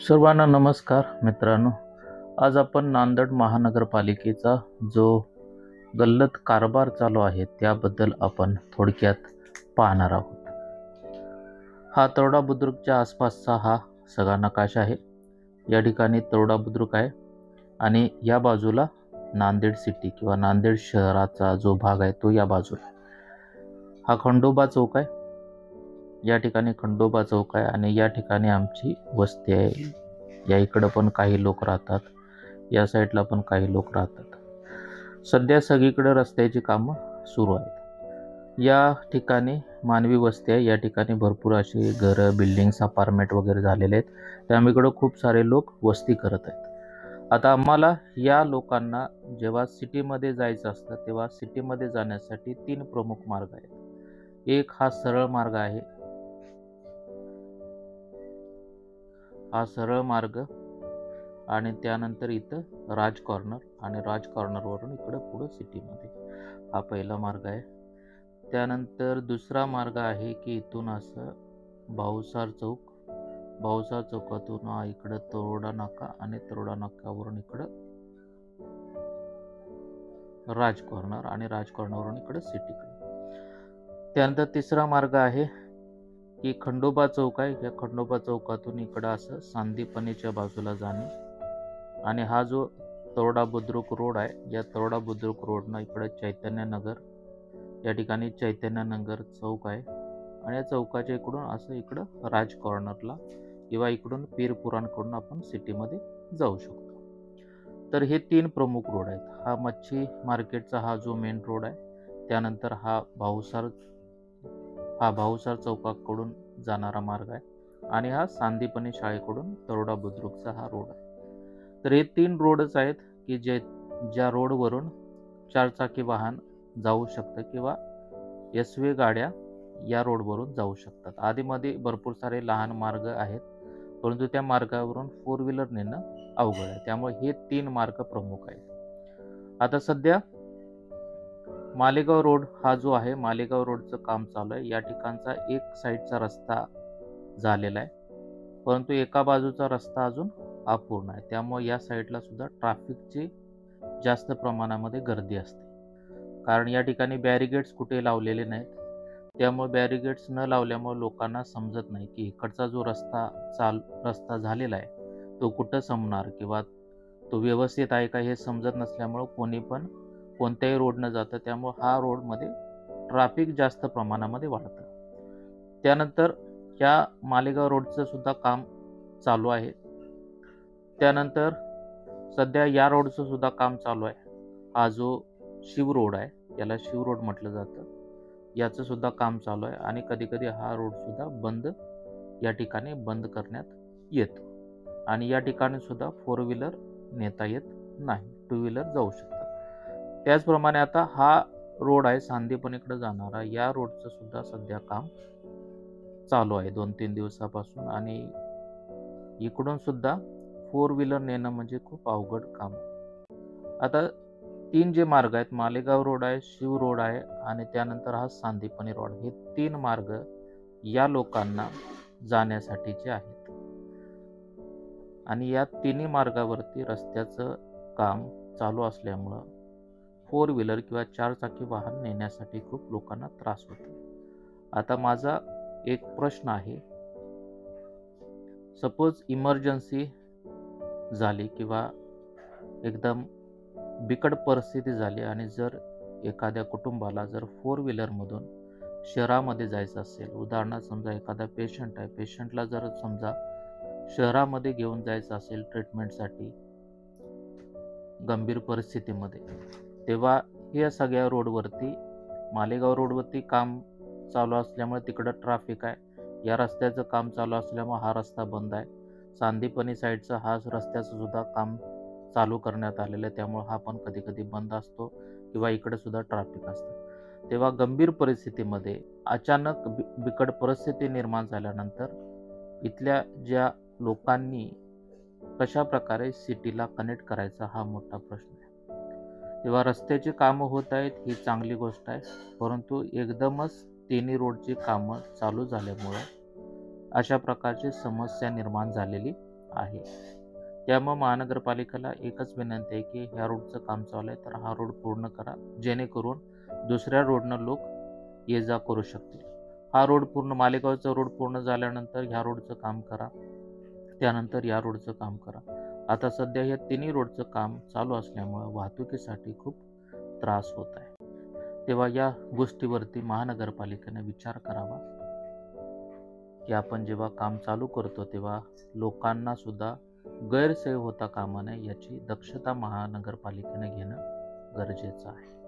सर्वांना नमस्कार मित्रांनो. आज आपण नांदेड महानगरपालिकेचा जो गल्लत कारभार चालू आहे त्याबद्दल आपण थोडक्यात पाहणार आहोत. हा तरोडा बुद्रुकच्या आसपासचा हा सगळा नकाशा आहे. या ठिकाणी तरोडा बुद्रुक आहे आणि या बाजूला नांदेड सिटी किंवा नांदेड शहराचा जो भाग आहे तो या बाजूला. हा खंडोबा चौक आहे. या ठिकाणी खंडोबा चौक आहे आणि या ठिकाणी आमची वस्ती आहे. या इकडं पण काही लोक राहतात, या साईडला पण काही लोक राहतात. सध्या सगळीकडे रस्त्याची कामं सुरू आहेत. या ठिकाणी मानवी वस्ती आहे. या ठिकाणी भरपूर अशी घरं, बिल्डिंग्स, अपार्टमेंट वगैरे झालेले आहेत. त्यामुळे इकडं खूप सारे लोक वस्ती करत आहेत. आता आम्हाला या लोकांना जेव्हा सिटीमध्ये जायचं असतं तेव्हा सिटीमध्ये जाण्यासाठी 3 प्रमुख मार्ग आहेत. एक हा सरळ मार्ग आहे. हा सरळ मार्ग आणि त्यानंतर इथं राज कॉर्नर आणि राज कॉर्नरवरून इकडं पुढं सिटीमध्ये हा पहिला मार्ग आहे. त्यानंतर दुसरा मार्ग आहे की इथून असं भाऊसार चौकातून इकडं तरोडा नाका आणि तरोडा नाक्यावरून इकडं राज कॉर्नर आणि राज कॉर्नरवरून इकडं सिटीकडे. त्यानंतर तिसरा मार्ग आहे की खंडोबा चौक आहे. या खंडोबा चौकातून इकडं असं सांदीपनीच्या बाजूला जाणे आणि हा जो तरोडा बुद्रुक रोड आहे, या तरोडा बुद्रुक रोडनं इकडं चैतन्यनगर, या ठिकाणी चैतन्यनगर चौक आहे आणि या चौकाच्या इकडून असं इकडं राज कॉर्नरला किंवा इकडून पीरपुरांकडून आपण सिटीमध्ये जाऊ शकतो. तर हे 3 प्रमुख रोड आहेत. हा मच्छी मार्केटचा हा जो मेन रोड आहे, त्यानंतर हा भाऊसार चौकाकडून जाणारा मार्ग आहे आणि हा सांदीपनी शाळेकडून तरोडा बुद्रुकचा हा रोड आहे. तर हे 3 रोडच आहेत की ज्या रोडवरून 4 चाकी वाहन जाऊ शकतं किंवा SV गाड्या या रोडवरून जाऊ शकतात. आधीमध्ये भरपूर सारे लहान मार्ग आहेत, परंतु त्या मार्गावरून 4 व्हीलर नेणं अवघड आहे. त्यामुळे हे 3 मार्ग प्रमुख आहेत. आता सध्या मालेगाव रोड हा जो आहे, मालेगाव रोडचं काम चालू आहे. या ठिकाणचा एक साईडचा रस्ता झालेला आहे, परंतु एका बाजूचा रस्ता अजून अपूर्ण आहे. त्यामुळे या साईडला सुद्धा ट्रॅफिकची जास्त प्रमाणामध्ये गर्दी असते. कारण या ठिकाणी बॅरिगेड्स कुठे लावलेले नाहीत. त्यामुळे बॅरिगेड्स न लावल्यामुळे लोकांना समजत नाही की इकडचा जो रस्ता झालेला आहे तो कुठं संपणार किंवा तो व्यवस्थित आहे का हे समजत नसल्यामुळं कोणी पण कोणत्याही रोडनं जातं. त्यामुळे हा रोडमध्ये ट्रॅफिक जास्त प्रमाणामध्ये वाढतं. त्यानंतर या मालेगाव रोडचं सुद्धा काम चालू आहे. त्यानंतर सध्या या रोडचं सुद्धा काम चालू आहे. हा जो शिव रोड आहे, याला शिव रोड म्हटलं जातं, याचं सुद्धा काम चालू आहे आणि कधी कधी हा रोड सुद्धा या ठिकाणी बंद करण्यात येतो आणि या ठिकाणी सुद्धा 4 व्हीलर नेता येत नाही, 2 व्हीलर जाऊ शकतात. त्याचप्रमाणे आता हा रोड आहे सांदीपनीकडे जाणारा, या रोडचं सुद्धा सध्या काम चालू आहे 2-3 दिवसापासून आणि इकडून सुद्धा 4 व्हीलर नेणं म्हणजे खूप अवघड काम. आता 3 जे मार्ग आहेत, मालेगाव रोड आहे, शिव रोड आहे आणि त्यानंतर हा सांदीपनी रोड, हे 3 मार्ग या लोकांना जाण्यासाठीचे आहेत आणि या 3 मार्गावरती रस्त्याचं काम चालू असल्यामुळं 4 व्हीलर किंवा 4 चाकी वाहन नेण्यासाठी खूप लोकांना त्रास होतो. आता माझा एक प्रश्न आहे, सपोज इमर्जन्सी झाली किंवा एकदम बिकट परिस्थिती झाली आणि जर एखाद्या कुटुंबाला जर 4 व्हीलरमधून शहरामध्ये जायचं असेल, उदाहरणार्थ समजा एखादा पेशंट आहे, पेशंटला जर समजा शहरामध्ये घेऊन जायचं असेल ट्रीटमेंटसाठी गंभीर परिस्थितीमध्ये, तेव्हा या सगळ्या रोडवरती, मालेगाव रोडवरती काम चालू असल्यामुळे तिकडं ट्रॅफिक आहे, या रस्त्याचं काम चालू असल्यामुळे हा रस्ता बंद आहे, सांदीपनी साईडचा हा रस्त्याचं सुद्धा काम चालू करण्यात आलेलं आहे, त्यामुळे हा पण कधी कधी बंद असतो किंवा इकडे सुद्धा ट्रॅफिक असतं. तेव्हा गंभीर परिस्थितीमध्ये अचानक बिकट परिस्थिती निर्माण झाल्यानंतर इथल्या ज्या लोकांनी कशा प्रकारे सिटीला कनेक्ट करायचा हा मोठा प्रश्न आहे. तेव्हा रस्त्याची कामं होत आहेत ही चांगली गोष्ट आहे, परंतु एकदमच 3 रोडची कामं चालू झाल्यामुळं अशा प्रकारची समस्या निर्माण झालेली आहे. त्यामुळे महानगरपालिकेला एकच विनंती आहे की ह्या रोडचं काम चालू आहे तर हा रोड पूर्ण करा, जेणेकरून दुसऱ्या रोडनं लोक ये जा करू शकतील. हा रोड पूर्ण मालेगावचा रोड पूर्ण झाल्यानंतर ह्या रोडचं काम करा, त्यानंतर या रोडचं काम करा. आता सध्या या तिन्ही रोडचं काम चालू असल्यामुळे वाहतुकीसाठी खूप त्रास होत आहे. तेव्हा या गोष्टीवरती महानगरपालिकेने विचार करावा की आपण जेव्हा काम चालू करतो तेव्हा लोकांना सुद्धा गैरसोय होता कामा नये याची दक्षता महानगरपालिकेने घेणं गरजेचं आहे.